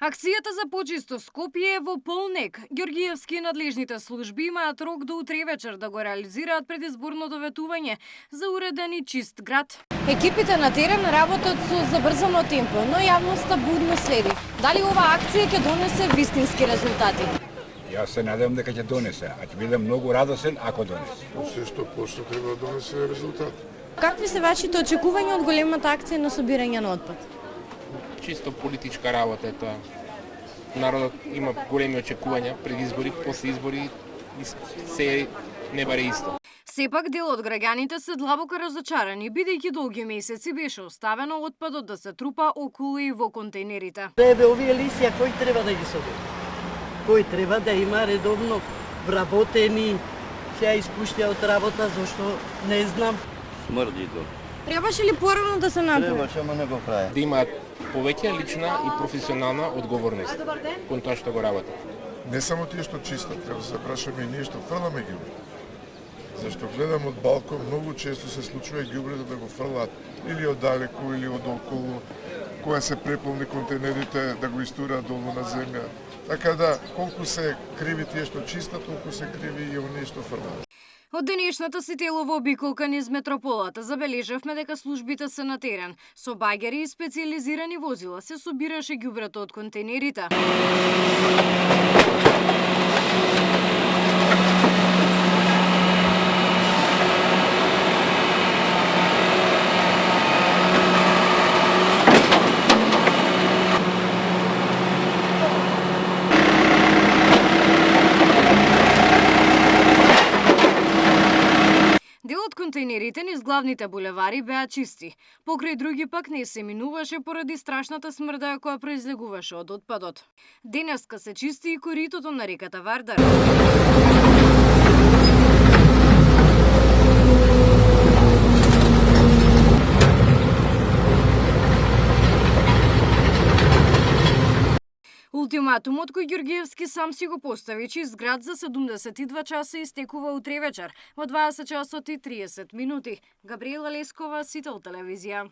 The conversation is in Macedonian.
Акцијата за почисто Скопје е во полнек. Ѓоргиевски и надлежните служби имаат рок до утре вечер да го реализираат предизборното ветување за уреден и чист град. Екипите на терен работат со забрзано темпо, но јавноста будно следи. Дали оваа акција ќе донесе вистински резултати? Јас се надевам дека ќе донесе, а ќе бидам многу радосен ако донесе. Се што почне треба да донесе резултат. Какви се вашите очекувања од големата акција на собирање на отпад? Чисто политичка работа е тоа. Народот има големи очекувања пред избори, после избори и се не баре исто. Сепак дел од граѓаните се длабоко разочарани, бидејќи долги месеци беше оставено отпадот да се трупа околу и во контейнерите. Еве овие лисија кој треба да ги собира? Кој треба да има редовно вработени, се испуштија од работа, зашто не знам. Смрди тоа. Требаше ли порано да се направи? Требаше, ама не го прави. Да имаат повеќе лична и професионална одговорност кон тоа што го работат. Не само тие што чистат, треба да се прашаме и ние што фрламе ѓубре. Зашто гледам од балкон, многу често се случува ѓубрето да го фрлаат или оддалеку или од околу, кога се преполни контейнерите да го истураат долу на земја. Така да, колку се криви тие што чистат, толку се криви и оние што фрлаат. Од денешната сителова обиколка низ метрополата забележавме дека службите се на терен. Со багери и специализирани возила се собираше ѓубрето од контейнерите. Дел од контейнерите низ главните булевари беа чисти. Покрај други пак не се минуваше поради страшната смрда која произлегуваше од отпадот. Денеска се чисти и коритото на реката Вардар. Ултиматумот кој Ѓоргиевски сам си го постави, чист град за 72 часа истекува утре вечер во 20 часот и 30 минути. Габриела Лескова, Сител телевизија.